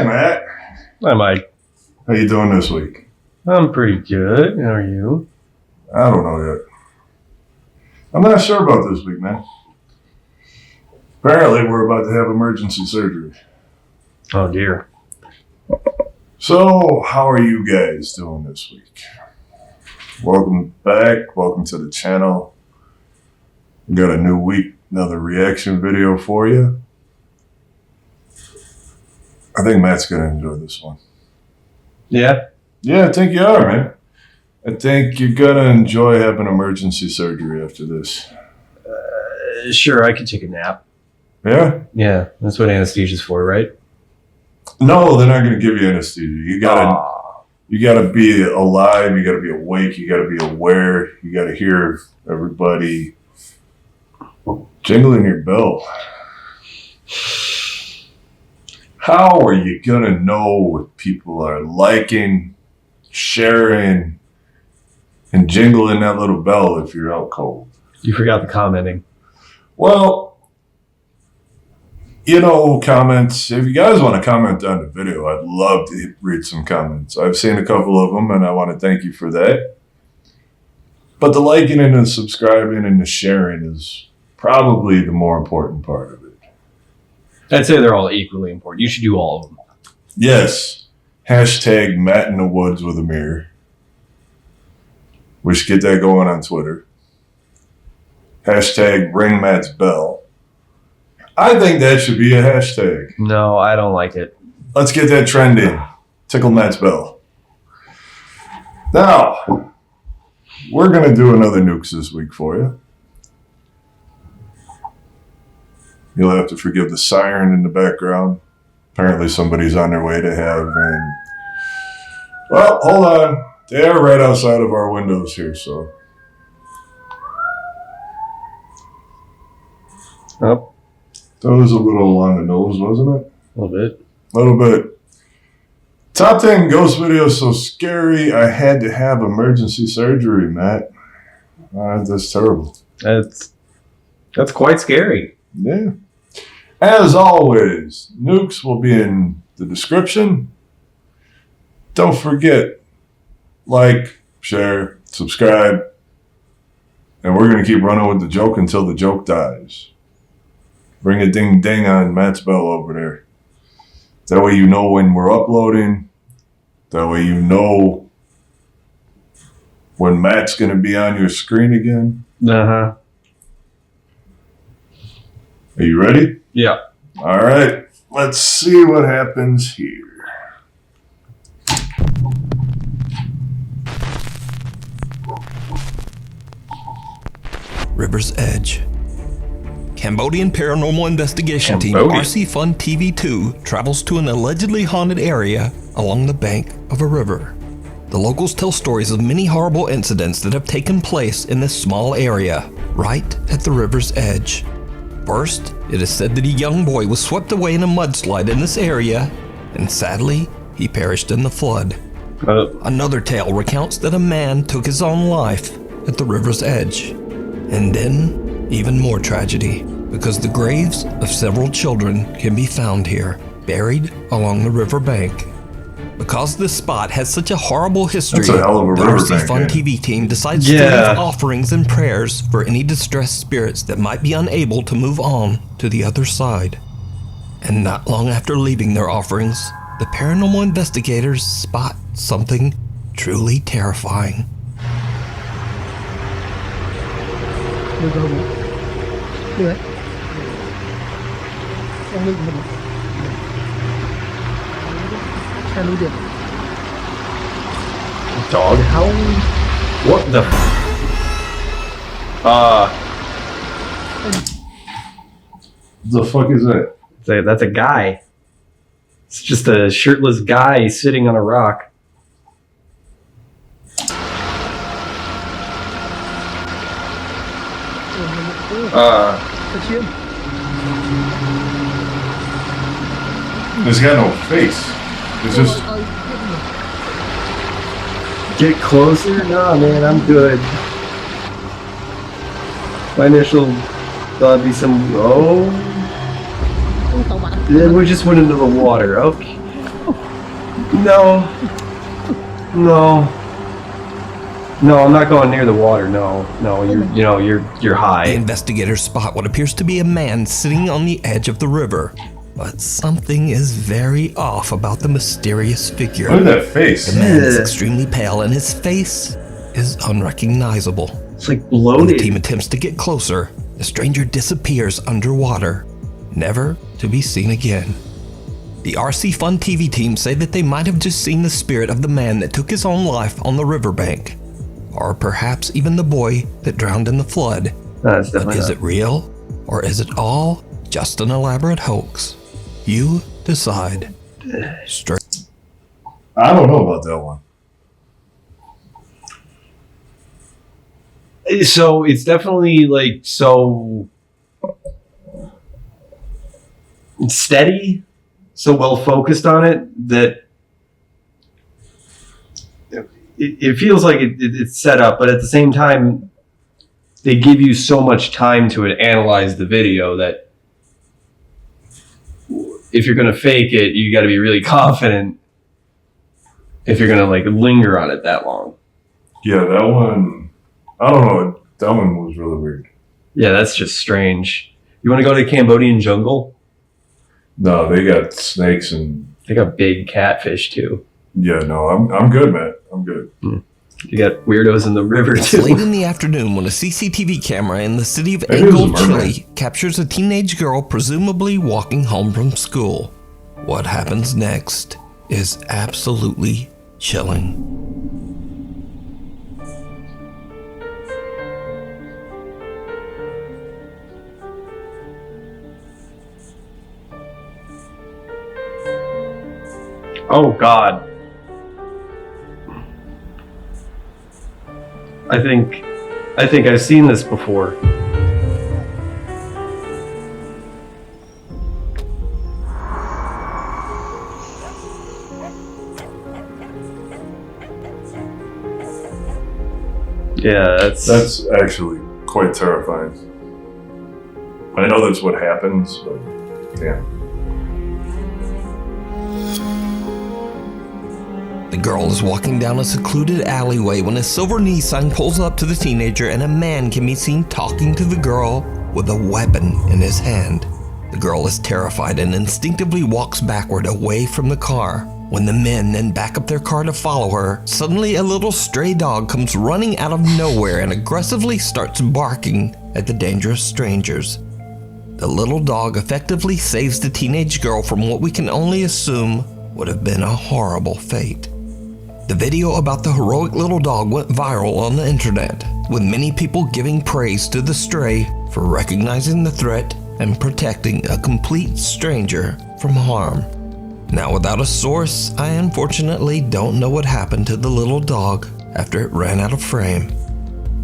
Hi, Matt. Hi, Mike. How you doing this week? I'm pretty good. How are you? I don't know yet. I'm not sure about this week, man. Apparently, we're about to have emergency surgery. Oh, dear. So, how are you guys doing this week? Welcome back. Welcome to the channel. We got a new week, another reaction video for you. I think Matt's going to enjoy this one. Yeah? Yeah, I think you are, man. I think you're going to enjoy having emergency surgery after this. Sure, I could take a nap. Yeah? Yeah, that's what anesthesia's for, right? No, they're not going to give you anesthesia. You gotta be alive. You gotta be awake. You gotta be aware. You gotta hear everybody jingling your bell. How are you gonna know if people are liking, sharing, and jingling that little bell if you're out cold? You forgot the commenting. Well, you know, comments. If you guys want to comment on the video, I'd love to read some comments. I've seen a couple of them, and I want to thank you for that. But the liking and the subscribing and the sharing is probably the more important part of it. I'd say they're all equally important. You should do all of them. Yes. Hashtag Matt in the woods with a mirror. We should get that going on Twitter. Hashtag ring Matt's bell. I think that should be a hashtag. No, I don't like it. Let's get that trending. Tickle Matt's bell. Now, we're going to do another Nukes this week for you. You'll have to forgive the siren in the background. Apparently somebody's on their way to have an... Well, hold on. They are right outside of our windows here, so... Oh. That was a little on the nose, wasn't it? A little bit. A little bit. Top 10 ghost videos so scary I had to have emergency surgery, Matt. That's terrible. That's quite scary. Yeah. As always, Nukes will be in the description. Don't forget, like, share, subscribe. And we're going to keep running with the joke until the joke dies. Bring a ding ding on Matt's bell over there. That way you know when we're uploading. That way you know when Matt's going to be on your screen again. Uh-huh. Are you ready? Yeah. All right. Let's see what happens here. River's Edge. Cambodian paranormal investigation team RC Fun TV2 travels to an allegedly haunted area along the bank of a river. The locals tell stories of many horrible incidents that have taken place in this small area, right at the river's edge. First, it is said that a young boy was swept away in a mudslide in this area, and sadly, he perished in the flood. Another tale recounts that a man took his own life at the river's edge. And then, even more tragedy, because the graves of several children can be found here, buried along the river bank. Because this spot has such a horrible history, the RC Fun TV team decides to leave offerings and prayers for any distressed spirits that might be unable to move on to the other side. And not long after leaving their offerings, the paranormal investigators spot something truly terrifying. Dog howling? What the The fuck is that? That's a guy. It's just a shirtless guy sitting on a rock. He's got no face. It's just... Get closer? Nah, man, I'm good. My initial thought would be some... Oh. Then we just went into the water. Okay. No. No, I'm not going near the water. No, you're high. The investigators spot what appears to be a man sitting on the edge of the river. But something is very off about the mysterious figure. Look at that face. The man is extremely pale and his face is unrecognizable. It's like When bloated. the team attempts to get closer, the stranger disappears underwater, never to be seen again. The RC Fun TV team say that they might have just seen the spirit of the man that took his own life on the riverbank, or perhaps even the boy that drowned in the flood. That's But definitely is it real, or is it all just an elaborate hoax? You decide. I don't know about that one. So it's definitely like so steady, so well focused on it that it feels like it's set up, but at the same time, they give you so much time to analyze the video that if you're going to fake it, you got to be really confident if you're going to like linger on it that long. Yeah, that one, I don't know. That one was really weird. Yeah, that's just strange. You want to go to the Cambodian jungle? No, they got snakes and They got big catfish too. yeah, no, I'm good, man. I'm good. You got weirdos in the river It's too. late in the afternoon when a CCTV camera in the city of Maybe it was a Angol, mermaid. Chile, captures a teenage girl presumably walking home from school. What happens next is absolutely chilling. Oh God. I think I've seen this before. Yeah, That's actually quite terrifying. I know that's what happens, but damn. The girl is walking down a secluded alleyway when a silver Nissan pulls up to the teenager and a man can be seen talking to the girl with a weapon in his hand. The girl is terrified and instinctively walks backward away from the car. When the men then back up their car to follow her, suddenly a little stray dog comes running out of nowhere and aggressively starts barking at the dangerous strangers. The little dog effectively saves the teenage girl from what we can only assume would have been a horrible fate. The video about the heroic little dog went viral on the internet, with many people giving praise to the stray for recognizing the threat and protecting a complete stranger from harm. Now, without a source, I unfortunately don't know what happened to the little dog after it ran out of frame.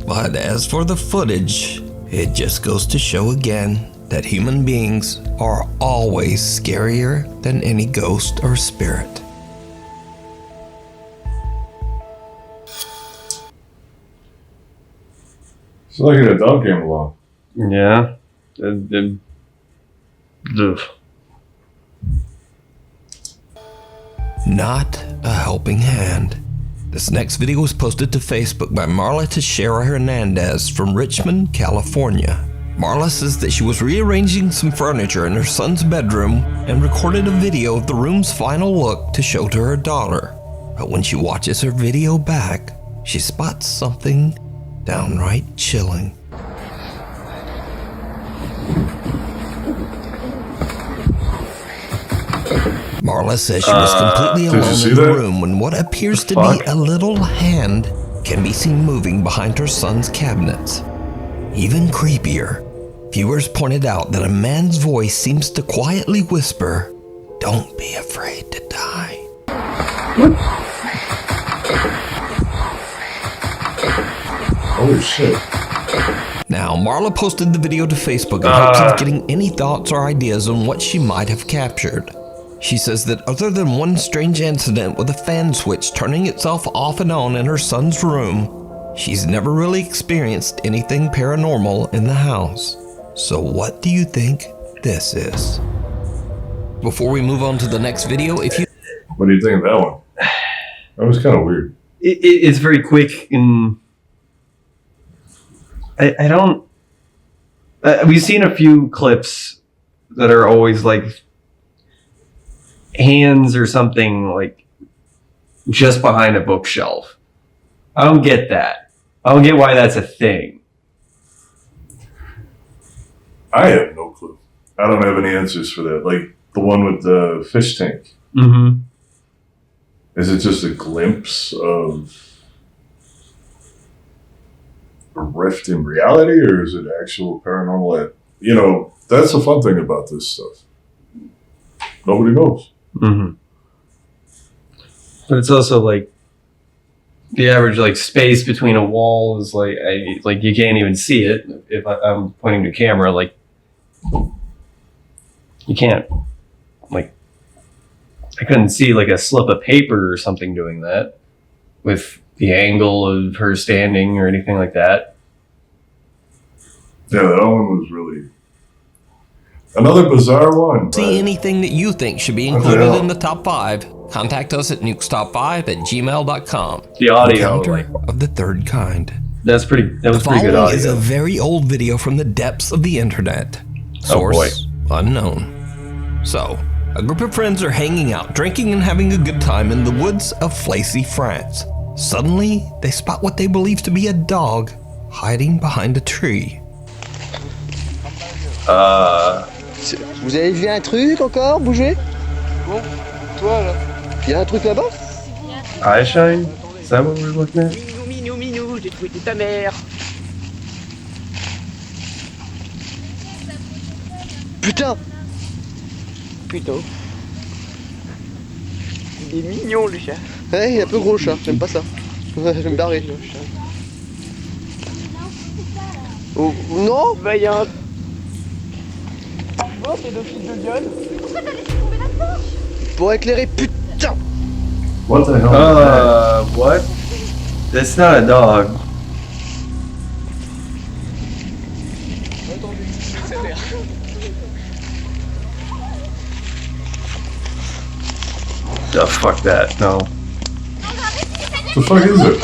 But as for the footage, it just goes to show again that human beings are always scarier than any ghost or spirit. It's like a dog came along. yeah. Ugh. Not a helping hand. This next video was posted to Facebook by Marla Teixeira Hernandez from Richmond, California. Marla says that she was rearranging some furniture in her son's bedroom and recorded a video of the room's final look to show to her daughter. But when she watches her video back, she spots something downright chilling. Marla says she was completely Did you alone see in the that? room when what appears to fuck? be a little hand can be seen moving behind her son's cabinets. Even creepier, viewers pointed out that a man's voice seems to quietly whisper, "Don't be afraid to die." Holy shit. Now, Marla posted the video to Facebook in hopes of getting any thoughts or ideas on what she might have captured. She says that other than one strange incident with a fan switch turning itself off and on in her son's room, she's never really experienced anything paranormal in the house. So what do you think this is? Before we move on to the next video, if you What do you think of that one? That was kind of weird. It's very quick, and I don't. We've seen a few clips that are always like hands or something like just behind a bookshelf. I don't get that. I don't get why that's a thing. I have no clue. I don't have any answers for that. Like the one with the fish tank. Mm-hmm. Is it just a glimpse of a rift in reality, or is it actual paranormal? You know, that's the fun thing about this stuff. Nobody knows. Mm-hmm. But it's also like the average like space between a wall is like you can't even see it if I'm pointing to camera. Like you can't. Like I couldn't see like a slip of paper or something doing that with the angle of her standing or anything like that. Yeah, that one was really another bizarre one. See anything that you think should be included in the top 5? Contact us at nukestop5@gmail.com. The audio Encounter of the third kind. that was pretty good The following audio. is a very old video from the depths of the internet. Source unknown. So, a group of friends are hanging out, drinking and having a good time in the woods of Flacy, France. Suddenly, they spot what they believe to be a dog hiding behind a tree. Vous avez vu un truc encore bouger? Bon, toi là. Il y a un truc là-bas? Eye shine? Is that what we're looking at? Minou, j'ai trouvé ta mère. Putain! Plutôt. Il est mignon le chat. Ouais, il est un peu gros le chat, j'aime pas ça. Je vais me barrer. Oh, non? Bah il y a un... Oh, pédophile de gueule. Pour éclairer, putain! What the hell? What? That's not a dog. Oh, fuck that. No. The fuck is it?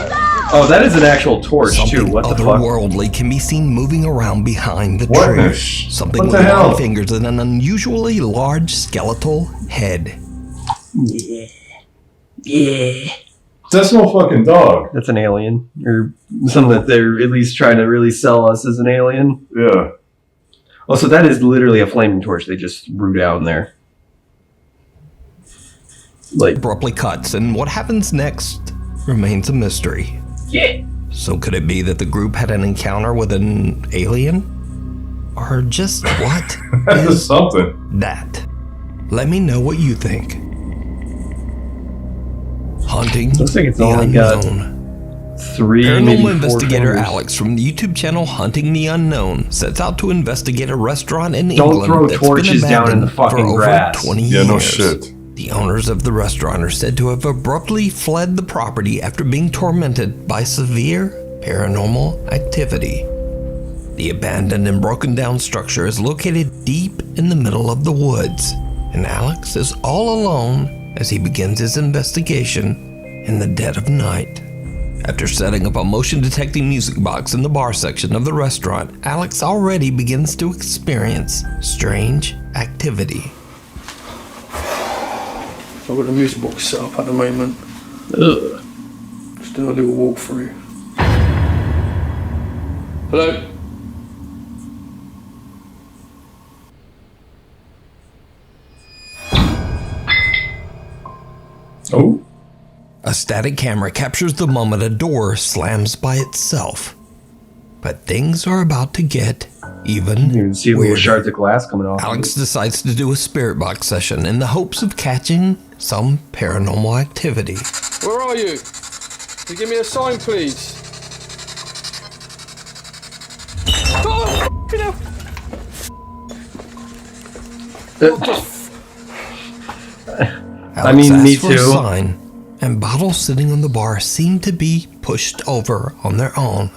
Oh, that is an actual torch, too. Something What the fuck? otherworldly can be seen moving around behind the What tree. the sh- Something what with the hell? long fingers and an unusually large skeletal head. That's no fucking dog. That's an alien. Or something that they're at least trying to really sell us as an alien. Yeah. Oh, so that is literally a flaming torch they just threw down there. Like, Abruptly cuts, and what happens next remains a mystery. yeah. So could it be that the group had an encounter with an alien? Or just what That's is something. that? Let me know what you think. Hunting Looks like it's the only got unknown. 3, maybe Paranormal 4 investigator fingers. Alex from the YouTube channel Hunting the Unknown sets out to investigate a restaurant in Don't England throw that's torches been down in the abandoned for fucking over grass. 20 Yeah, years. no shit. The owners of the restaurant are said to have abruptly fled the property after being tormented by severe paranormal activity. The abandoned and broken down structure is located deep in the middle of the woods, and Alex is all alone as he begins his investigation in the dead of night. After setting up a motion detecting music box in the bar section of the restaurant, Alex already begins to experience strange activity. I've got the music box set up at the moment. Ugh. Just doing a little walkthrough. Hello? Oh. A static camera captures the moment a door slams by itself. But things are about to get even You can see little weirder. shards of glass coming off. Alex decides to do a spirit box session in the hopes of catching some paranormal activity. Where are you? Can you give me a sign, please? Oh, f***ing hell. Alex mean, asks me for a too. sign, and bottles sitting on the bar seem to be pushed over on their own.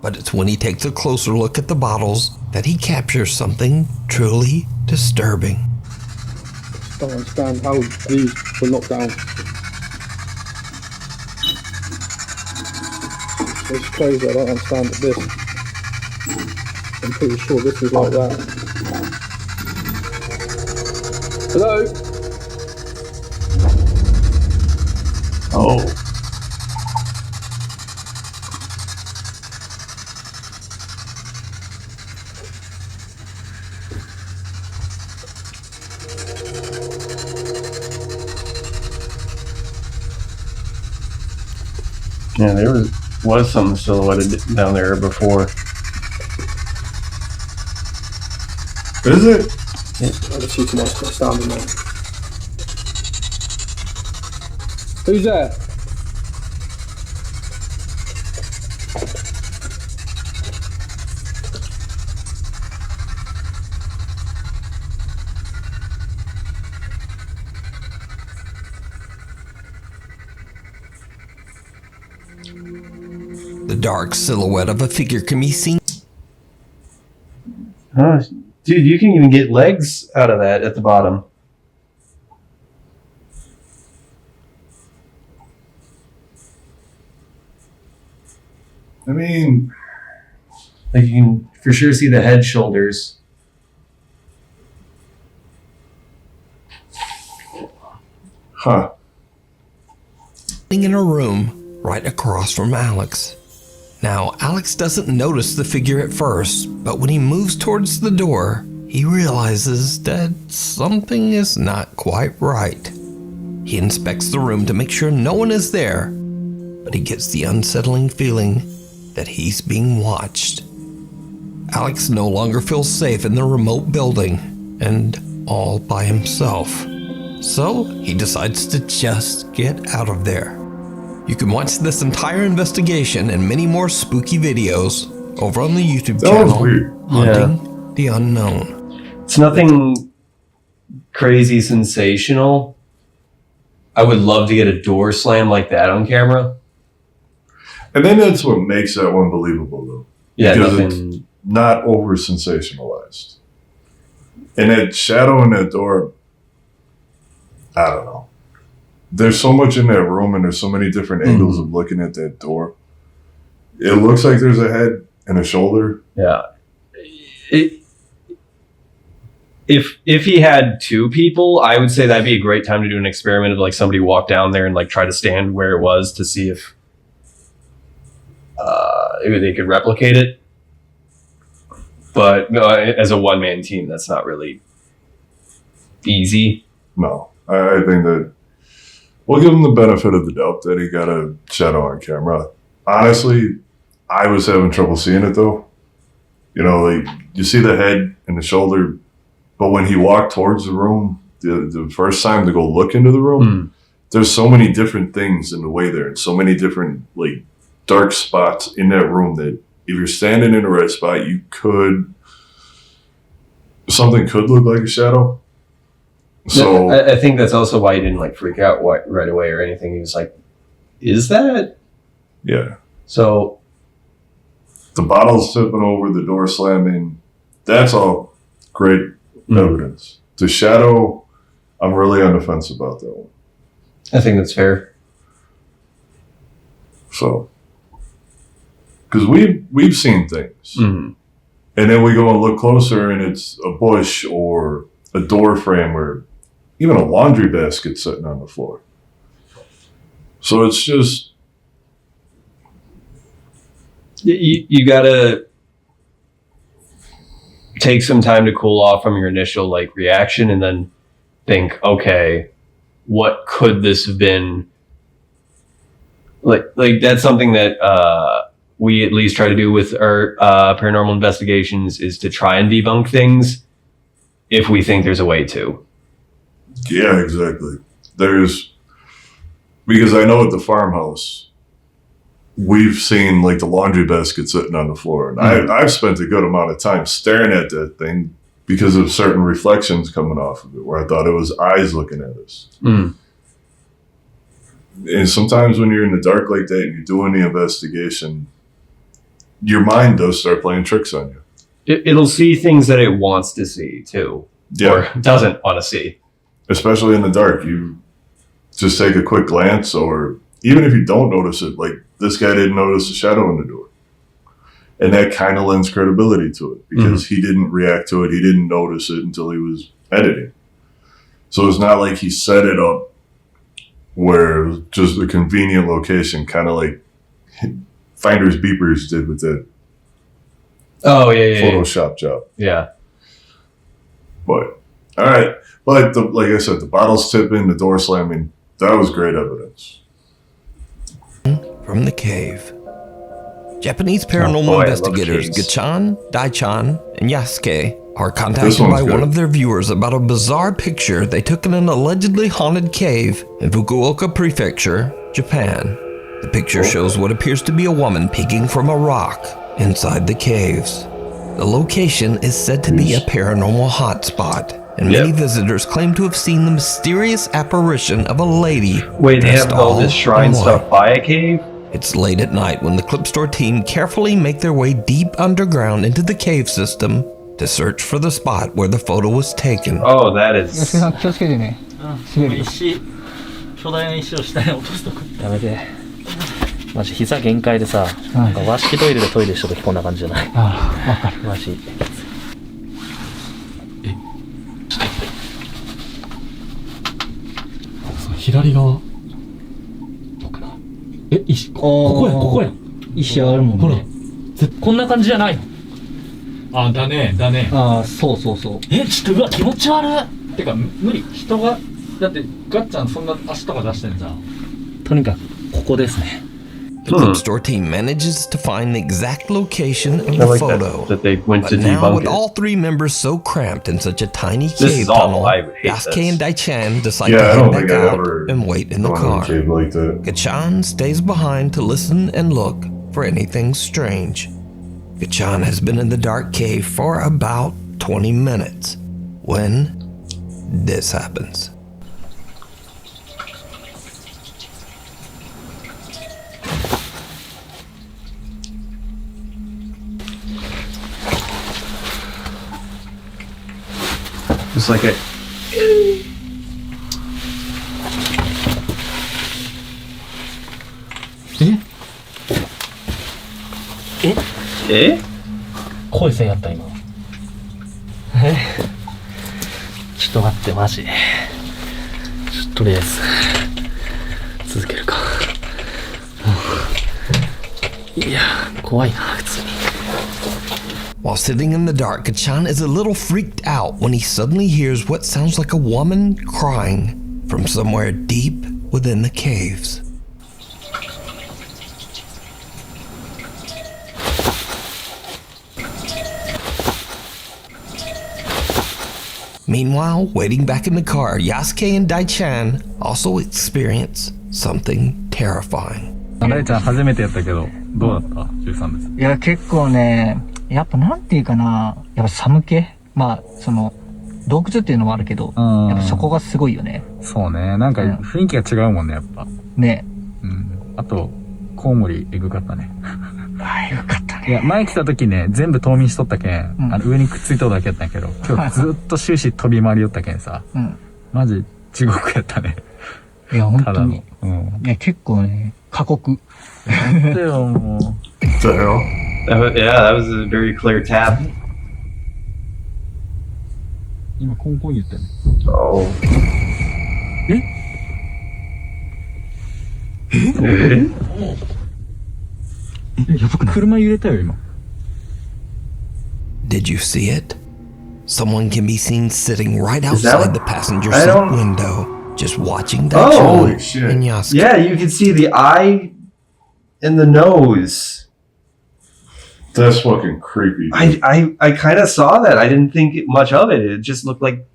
But it's when he takes a closer look at the bottles that he captures something truly disturbing. don't understand how these were knocked down. It's crazy, I don't understand this. I'm pretty sure this is like that. Hello? Oh. Yeah, there was something silhouetted down there before. Is it? I just see someone standing there. Who's there? The dark silhouette of a figure can be seen. Oh, dude, you can even get legs out of that at the bottom. I mean, Like, you can for sure see the head, shoulders. huh. In a room right across from Alex. Now, Alex doesn't notice the figure at first, but when he moves towards the door, he realizes that something is not quite right. He inspects the room to make sure no one is there, but he gets the unsettling feeling that he's being watched. Alex no longer feels safe in the remote building and all by himself. So he decides to just get out of there. You can watch this entire investigation and many more spooky videos over on the YouTube That was channel, weird. Hunting the Unknown. It's nothing crazy sensational. I would love to get a door slam like that on camera. And then that's what makes that one believable, though. Yeah, Because nothing. it's not over sensationalized. And that shadow in that door, I don't know. There's so much in that room, and there's so many different angles of looking at that door. It looks like there's a head and a shoulder. Yeah. If he had two people, I would say that'd be a great time to do an experiment of like somebody walk down there and like try to stand where it was to see if they could replicate it. But no, as a one-man team, that's not really easy. No, I think that we'll give him the benefit of the doubt that he got a shadow on camera. Honestly, I was having trouble seeing it though. You know, like you see the head and the shoulder, but when he walked towards the room, the first time to go look into the room, there's so many different things in the way there, and so many different like dark spots in that room that if you're standing in the right spot, something could look like a shadow. So I think that's also why he didn't like freak out right away or anything. He was like, "Is that?" yeah, So the bottles tipping over, the door slamming, that's all great evidence. The shadow, I'm really on the fence about that one. I think that's fair. So, because we've seen things, Mm-hmm. and then we go and look closer, and it's a bush or a door frame or even a laundry basket sitting on the floor. So it's just You gotta take some time to cool off from your initial like reaction and then think, okay, what could this have been? Like that's something that we at least try to do with our paranormal investigations, is to try and debunk things if we think there's a way to. yeah, exactly. Because I know at the farmhouse, we've seen like the laundry basket sitting on the floor. And I've spent a good amount of time staring at that thing because of certain reflections coming off of it where I thought it was eyes looking at us. Mm. And sometimes when you're in the dark like that and you're doing the investigation, your mind does start playing tricks on you. It'll see things that it wants to see too, Yeah. or doesn't want to see. especially in the dark. You just take a quick glance, or even if you don't notice it, like this guy didn't notice the shadow in the door. And that kind of lends credibility to it because he didn't react to it. He didn't notice it until he was editing. So it's not like he set it up where it was just a convenient location, kind of like Finders Beepers did with that Photoshop job. Yeah. But, all right. But like I said, the bottles tipping, the door slamming, that was great evidence. From the cave. Japanese paranormal investigators Gachan, Daichan, and Yasuke are contacted by one of their viewers about a bizarre picture they took in an allegedly haunted cave in Fukuoka Prefecture, Japan. The picture shows what appears to be a woman peeking from a rock inside the caves. The location is said to be a paranormal hotspot, and many visitors claim to have seen the mysterious apparition of a lady. Wait, they have all this shrine stuff by a cave? It's late at night when the Clip Store team carefully make their way deep underground into the cave system to search for the spot where the photo was taken. Oh, that is... 気をつけてね。滑る。石、巨大な石を下に落とすとく。やめて。マジ膝限界でさ、なんか和式トイレでトイレした時こんな感じじゃない。ああ、わかる。マジ。左側。石、ここや。石あるもんね。ほら、こんな感じじゃないの。あ、だね。ああ、そう。ちょっとうわ、気持ち悪い。てか、無理。人が、だってガッチャンそんな足とか出してんじゃん。とにかく、ここですね。The Clip Store team manages to find the exact location of the photo. That they went to but now, debunk with it. all three members so cramped in such a tiny This cave is awful. tunnel, I would hate Yasuke this. and Daichan decide Yeah, to I head don't back think I've out ever and wait in the gone in a car. cave like that. Gachan stays behind to listen and look for anything strange. Gachan has been in the dark cave for about 20 minutes when this happens. It's like a... Eh? 声せんやった今。ちょっと待って、マジ。とりあえず続けるか。いや、怖いな、普通に。While sitting in the dark, Gachan is a little freaked out when he suddenly hears what sounds like a woman crying from somewhere deep within the caves. Meanwhile, waiting back in the car, Yasuke and Daichan also experience something terrifying. 大ちゃん初めてやったけど、どうだった ?13 です。いや、結構ね、やっぱなんていうかな、やっぱ寒気まあ、洞窟っていうのもあるけど、やっぱそこがすごいよね。そうね。なんか雰囲気が違うもんね、やっぱ。ね。うん。あと、コウモリエグかったね。ああ、よかったね。いや、前来た時ね、全部冬眠しとったけん、上にくっついとるだけやったんやけど、今日ずっと終始飛び回りよったけんさ、マジ地獄やったね。いや、本当に。いや、結構ね、過酷。なんでよ、もう。What the hell? Yeah, that was a very clear tap. 今、コンコン言ったよね。Oh. やばくない？車揺れたよ、今。Did you see it? Someone can be seen sitting right outside the passenger seat window, just watching Daichan and Yasuke. Yeah, you can see the eye and the nose. That's fucking creepy. I kind of saw that. I didn't think much of it. It just looked like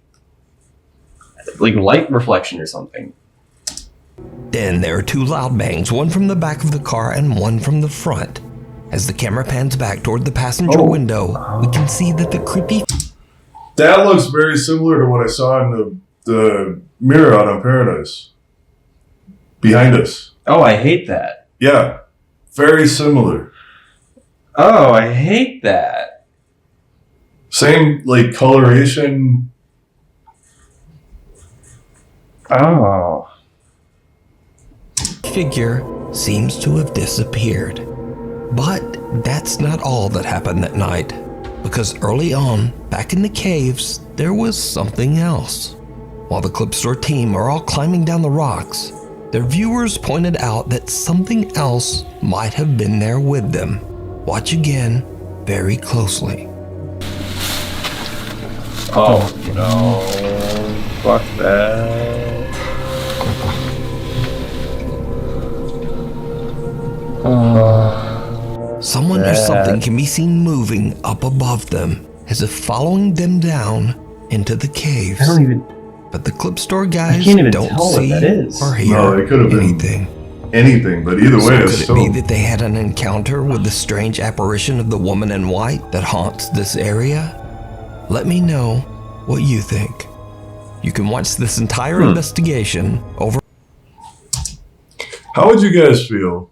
light reflection or something. Then there are two loud bangs, one from the back of the car and one from the front. As the camera pans back toward the passenger window, we can see that the creepy... That looks very similar to what I saw in the mirror out on Paradise. Behind us. Oh, I hate that. Yeah. Very similar. Oh, I hate that. Same, like, coloration. Oh. Figure seems to have disappeared. But that's not all that happened that night, because early on, back in the caves, there was something else. While the Clip Store team are all climbing down the rocks, their viewers pointed out that something else might have been there with them. Watch again very closely. Oh no. Fuck that. Someone or something can be seen moving up above them, as if following them down into the caves. I don't even. But the Clip Store guys can't even don't tell what see that is. or hear No, it could have been anything, but either way, it's could it still. be that they had an encounter with the strange apparition of the woman in white that haunts this area? Let me know what you think. You can watch this entire investigation over. How would you guys feel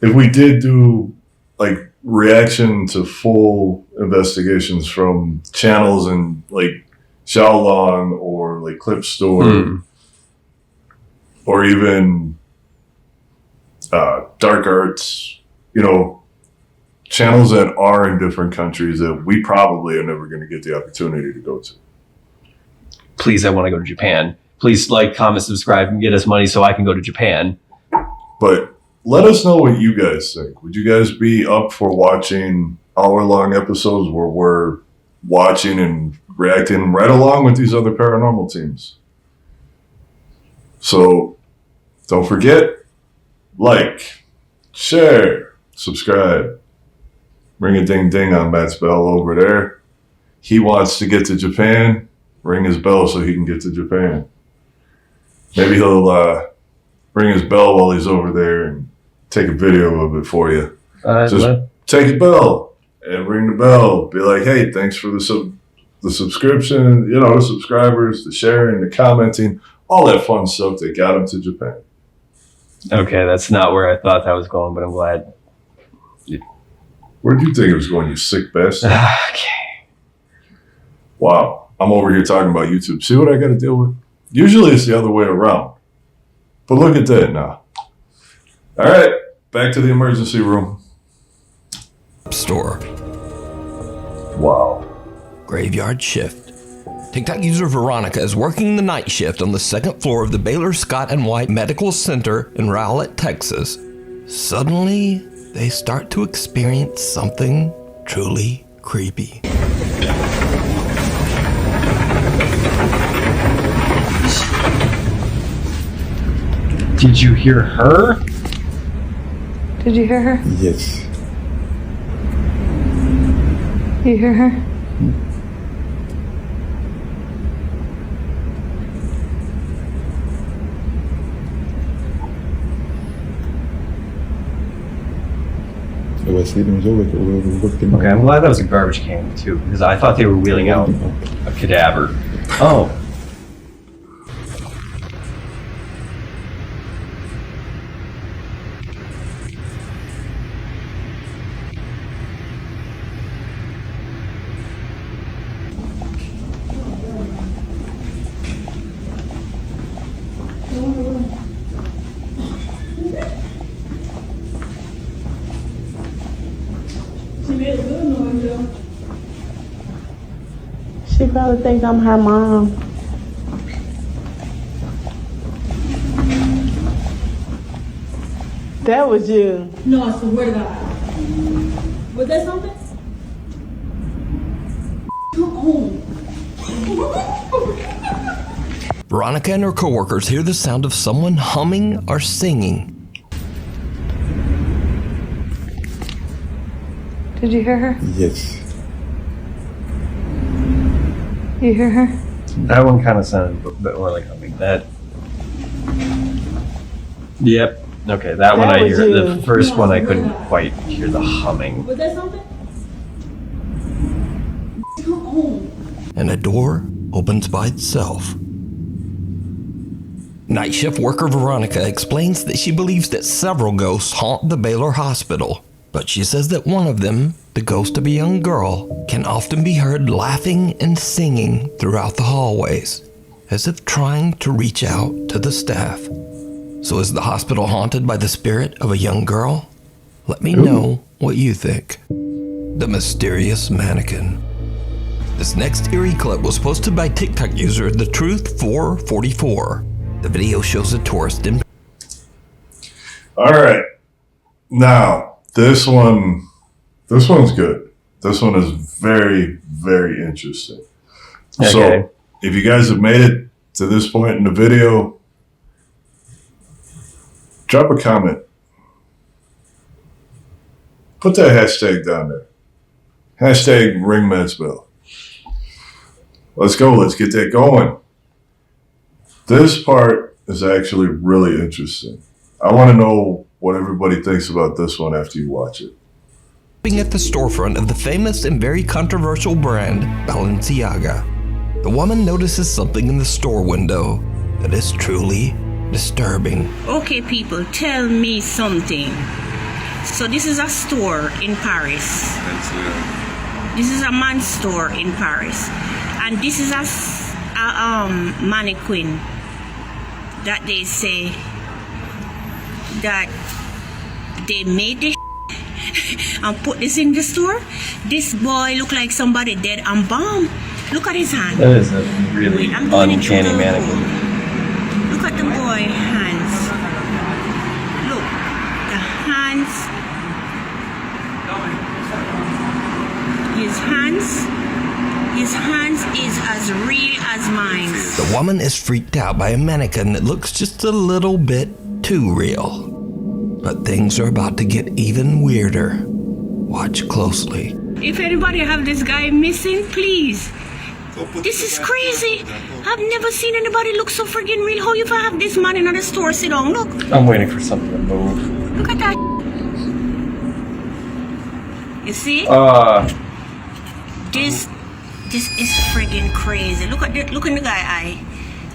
if we did do like reaction to full investigations from channels in like Xiaolong or like Clip Store or even Dark Arts, you know, channels that are in different countries that we probably are never going to get the opportunity to go to. Please, I want to go to Japan. Please like, comment, subscribe, and get us money so I can go to Japan. But let us know what you guys think. Would you guys be up for watching hour-long episodes where we're watching and reacting right along with these other paranormal teams? So don't forget, like, share, subscribe. Ring a ding ding on Matt's bell over there. He wants to get to Japan. Ring his bell so he can get to Japan. Maybe he'll ring his bell while he's over there and take a video of it for you. Just take a bell and ring the bell. Be like, hey, thanks for the subscription, you know, the subscribers, the sharing, the commenting, all that fun stuff that got him to Japan. Okay, that's not where I thought that was going, but I'm glad. Where'd you think it was going, you sick bastard? Okay. Wow. I'm over here talking about YouTube. See what I got to deal with? Usually it's the other way around. But look at that now. All right, back to the emergency room. Store. Wow. Graveyard shift. TikTok user Veronica is working the night shift on the second floor of the Baylor Scott and White Medical Center in Rowlett, Texas. Suddenly, they start to experience something truly creepy. Did you hear her? Did you hear her? Yes. You hear her? Okay, I'm glad that was a garbage can too, because I thought they were wheeling out a cadaver. Oh. She probably thinks I'm her mom. That was you. No, I swear to God. Was that something? Come on. Veronica and her coworkers hear the sound of someone humming or singing. Did you hear her? Yes. You hear her? That one kind of sounded a bit more like humming. That. Yep. Okay, that one I was hear. you. The first one I couldn't quite hear the humming. Was that something? Come on. And a door opens by itself. Night shift worker Veronica explains that she believes that several ghosts haunt the Baylor Hospital, but she says that one of them, the ghost of a young girl, can often be heard laughing and singing throughout the hallways. as if trying to reach out to the staff. So is the hospital haunted by the spirit of a young girl? Let me know what you think. The mysterious mannequin. This next eerie clip was posted by TikTok user TheTruth444. The video shows a tourist in... Alright. Now, this one's good. This one is very, very interesting. Okay. So, if you guys have made it to this point in the video, drop a comment. Put that hashtag down there. Hashtag ring Men's bell. Let's go. Let's get that going. This part is actually really interesting. I want to know what everybody thinks about this one after you watch it. At the storefront of the famous and very controversial brand, Balenciaga. The woman notices something in the store window that is truly disturbing. Okay, people, tell me something. So this is a store in Paris. This is a man's store in Paris. And this is a mannequin that they say that they made this and put this in the store. This boy look like somebody dead and bomb. Look at his hand. That is a really uncanny mannequin. Look at the boy hands. Look, the hands. His hands is as real as mine. The woman is freaked out by a mannequin that looks just a little bit too real. But things are about to get even weirder. Watch closely. If anybody have this guy missing, please. This is crazy. I've never seen anybody look so friggin' real. How you have this man in the store? Sit down, look. I'm waiting for something to move. Look at that. You see? This is friggin' crazy. Look in the guy eye.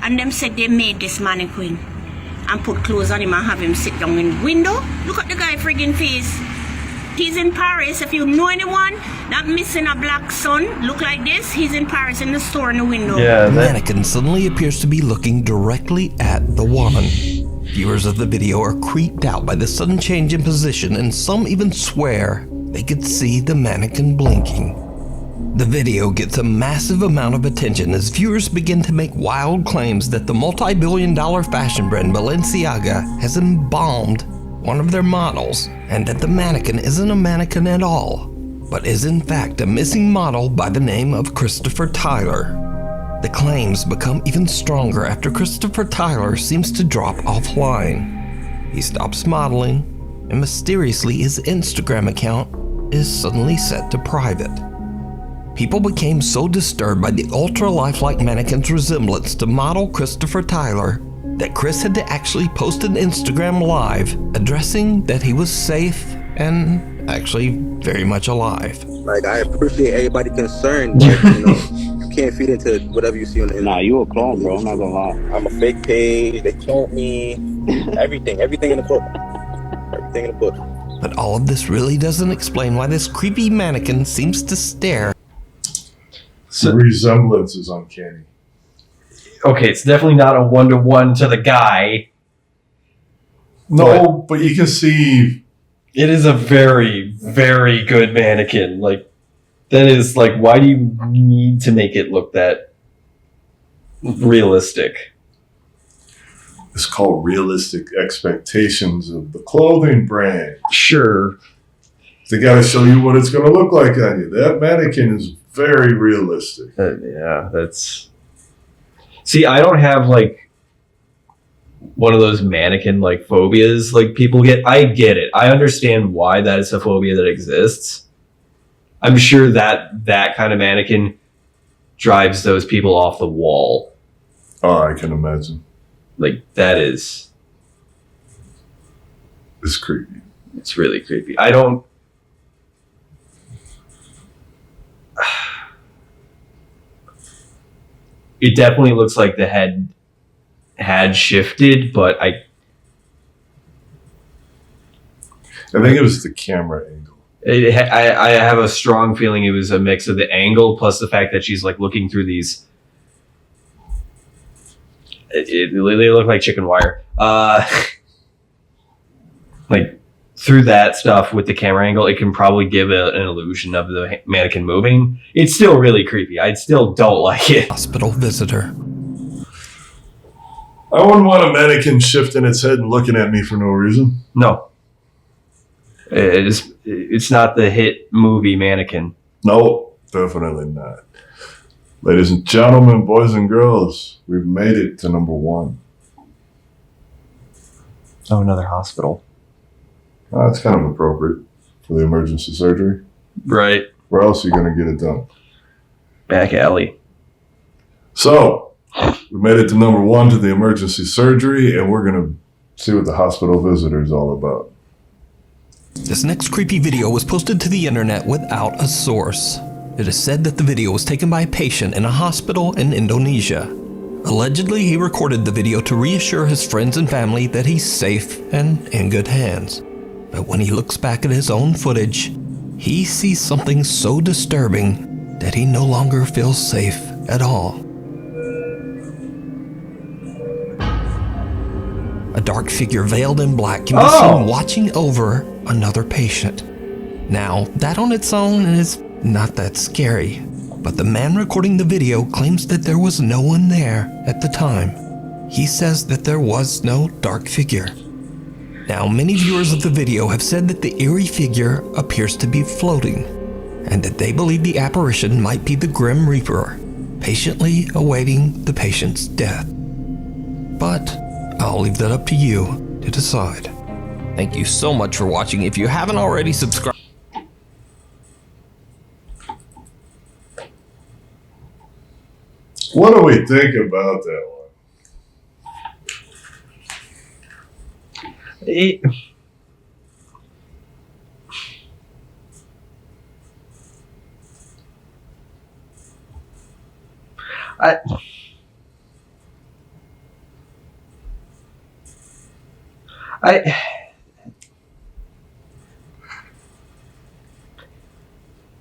And them said they made this mannequin and put clothes on him and have him sit down in the window. Look at the guy friggin' face. He's in Paris. If you know anyone that missing a black son look like this, he's in Paris in the store in the window. Yeah, the mannequin suddenly appears to be looking directly at the woman. Viewers of the video are creeped out by the sudden change in position, and some even swear they could see the mannequin blinking. The video gets a massive amount of attention as viewers begin to make wild claims that the multi-billion-dollar fashion brand Balenciaga has embalmed one of their models, and that the mannequin isn't a mannequin at all, but is in fact a missing model by the name of Christopher Tyler. The claims become even stronger after Christopher Tyler seems to drop offline. He stops modeling, and mysteriously his Instagram account is suddenly set to private. People became so disturbed by the ultra-lifelike mannequin's resemblance to model Christopher Tyler that Chris had to actually post an Instagram live addressing that he was safe and actually very much alive. Like, I appreciate everybody concerned, but you can't feed into whatever you see on the internet. Nah, you a clone, bro. I'm not gonna lie. I'm a fake page. They cloned me. Everything in the book. Everything in the book. But all of this really doesn't explain why this creepy mannequin seems to stare. The resemblance is uncanny. Okay, it's definitely not a one-to-one to the guy. No, but you can see... It is a very, very good mannequin. Like, that is, like, why do you need to make it look that realistic? It's called realistic expectations of the clothing brand. Sure. They gotta show you what it's gonna look like on you. That mannequin is very realistic. Yeah, that's... See, I don't have, like, one of those mannequin, like, phobias like people get. I get it. I understand why that is a phobia that exists. I'm sure that that kind of mannequin drives those people off the wall. Oh, I can imagine. Like, that is... It's creepy. It's really creepy. I don't... It definitely looks like the head had shifted, but I think it was the camera angle. I have a strong feeling it was a mix of the angle plus the fact that she's like looking through these They look like chicken wire. Like through that stuff with the camera angle, it can probably give an illusion of the mannequin moving. It's still really creepy. I still don't like it. Hospital visitor. I wouldn't want a mannequin shifting its head and looking at me for no reason. No. It's not the hit movie Mannequin. No, definitely not. Ladies and gentlemen, boys and girls, we've made it to number 1. Oh, another hospital. That's kind of appropriate for the emergency surgery. Right. Where else are you going to get it done? Back alley. So, we made it to number 1 to the emergency surgery, and we're going to see what the hospital visitor is all about. This next creepy video was posted to the internet without a source. It is said that the video was taken by a patient in a hospital in Indonesia. Allegedly, he recorded the video to reassure his friends and family that he's safe and in good hands. But when he looks back at his own footage, he sees something so disturbing that he no longer feels safe at all. A dark figure veiled in black can be seen watching over another patient. Now, that on its own is not that scary, but the man recording the video claims that there was no one there at the time. He says that there was no dark figure. Now, many viewers of the video have said that the eerie figure appears to be floating, and that they believe the apparition might be the Grim Reaper, patiently awaiting the patient's death. But I'll leave that up to you to decide. Thank you so much for watching. If you haven't already, subscribe. What do we think about that one?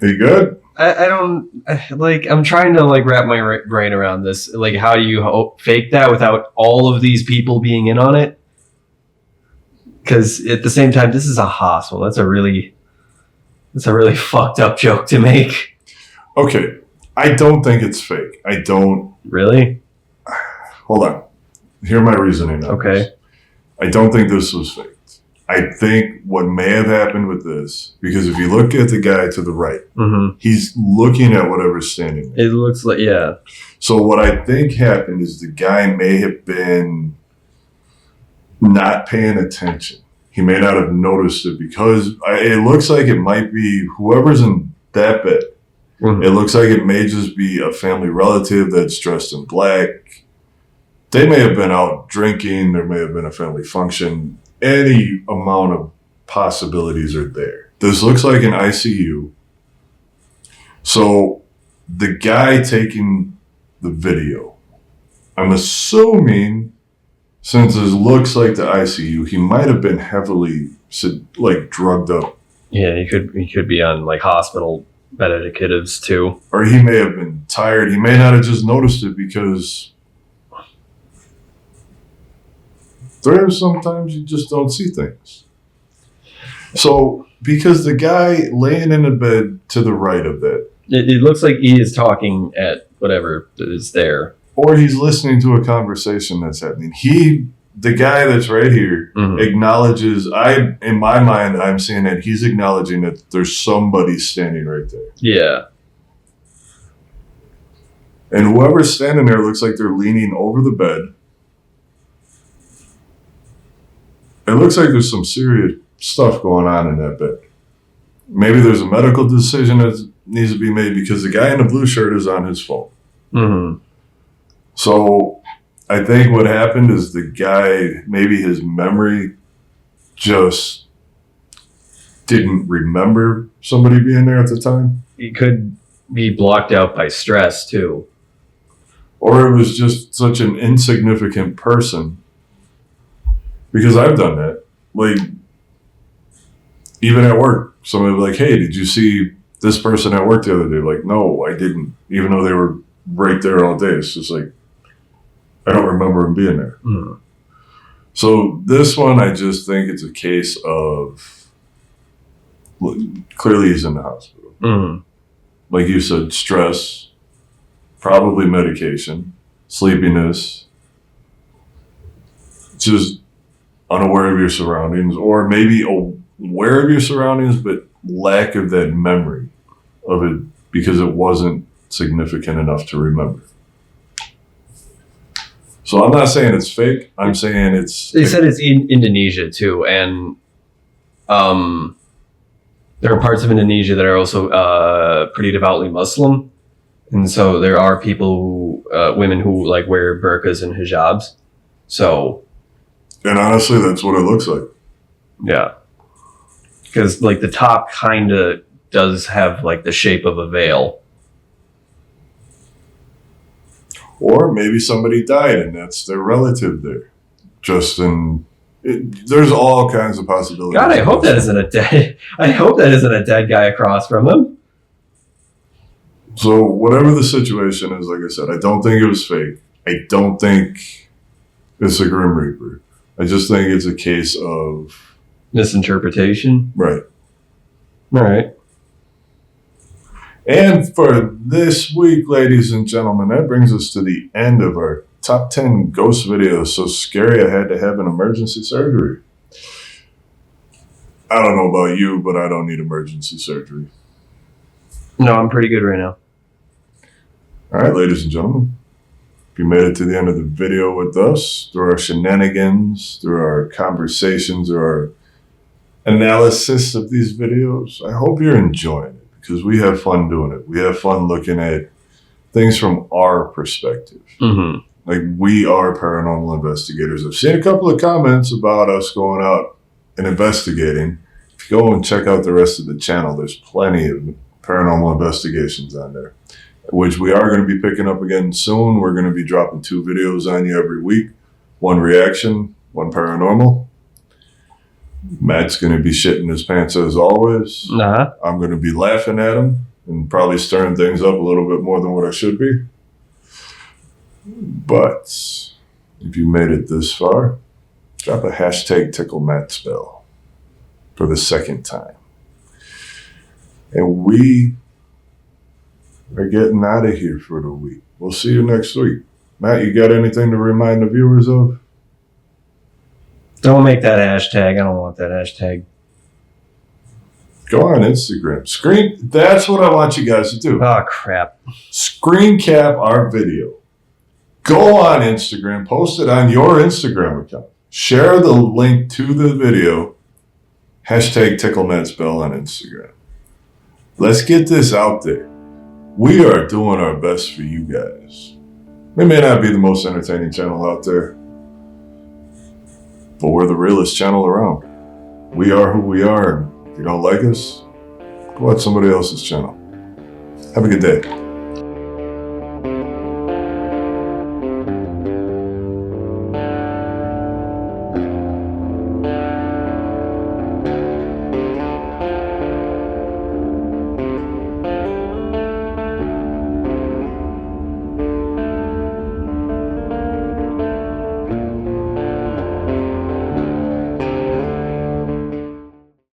Are you good? I don't like. I'm trying to like wrap my brain around this. Like, how do you fake that without all of these people being in on it? Because at the same time, this is a hospital. That's a really fucked up joke to make. Okay, I don't think it's fake. I don't. Really? Hold on. Hear my reasoning. Okay. This. I don't think this was faked. I think what may have happened with this, because if you look at the guy to the right, he's looking at whatever's standing there. It looks like, yeah. So what I think happened is the guy may have been not paying attention. He may not have noticed it because it looks like it might be whoever's in that bed. It looks like it may just be a family relative that's dressed in black. They may have been out drinking. There may have been a family function. Any amount of possibilities are there. This looks like an ICU. So the guy taking the video, I'm assuming, since it looks like the ICU, he might have been heavily like drugged up. Yeah, he could be on like hospital medicatives too. Or he may have been tired. He may not have just noticed it because there's sometimes you just don't see things. So, because the guy laying in the bed to the right of that. It looks like he is talking at whatever is there. Or he's listening to a conversation that's happening. The guy that's right here acknowledges, in my mind, I'm seeing that he's acknowledging that there's somebody standing right there. Yeah. And whoever's standing there looks like they're leaning over the bed. It looks like there's some serious stuff going on in that bed. Maybe there's a medical decision that needs to be made because the guy in the blue shirt is on his phone. So I think what happened is the guy, maybe his memory just didn't remember somebody being there at the time. He could be blocked out by stress too. Or it was just such an insignificant person. Because I've done that. Like, even at work, somebody would be like, hey, did you see this person at work the other day? Like, no, I didn't. Even though they were right there all day. It's just like, I don't remember him being there. So this one, I just think it's a case of, clearly he's in the hospital. Like you said, stress, probably medication, sleepiness, just unaware of your surroundings, or maybe aware of your surroundings, but lack of that memory of it because it wasn't significant enough to remember. So I'm not saying it's fake. I'm saying it's... They said it's in Indonesia too, and there are parts of Indonesia that are also pretty devoutly Muslim. And so there are people who, women who like wear burqas and hijabs. So... And honestly, that's what it looks like. Yeah. Because like the top kind of does have like the shape of a veil. Or maybe somebody died and that's their relative there. There's all kinds of possibilities. God, I hope that isn't a dead guy across from him. So whatever the situation is, like I said, I don't think it was fake. I don't think it's a Grim Reaper. I just think it's a case of misinterpretation. Right. All right. And for this week, ladies and gentlemen, that brings us to the end of our top 10 ghost videos. So scary, I had to have an emergency surgery. I don't know about you, but I don't need emergency surgery. No, I'm pretty good right now. All right, ladies and gentlemen. If you made it to the end of the video with us, through our shenanigans, through our conversations, or our analysis of these videos, I hope you're enjoying it because we have fun doing it. We have fun looking at things from our perspective. Like, we are paranormal investigators. I've seen a couple of comments about us going out and investigating. If you go and check out the rest of the channel, there's plenty of paranormal investigations on there, which we are going to be picking up again soon. We're going to be dropping 2 videos on you every week. 1 reaction, 1 paranormal. Matt's going to be shitting his pants as always. I'm going to be laughing at him and probably stirring things up a little bit more than what I should be. But if you made it this far, drop a hashtag tickle Matt spell for the 2nd time. And we are getting out of here for the week. We'll see you next week. Matt, you got anything to remind the viewers of? Don't make that hashtag. I don't want that hashtag. Go on Instagram. That's what I want you guys to do. Oh, crap. Screen cap our video. Go on Instagram. Post it on your Instagram account. Share the link to the video. Hashtag TickleMattSpell on Instagram. Let's get this out there. We are doing our best for you guys. We may not be the most entertaining channel out there, but we're the realest channel around. We are who we are. If you don't like us, go watch somebody else's channel. Have a good day.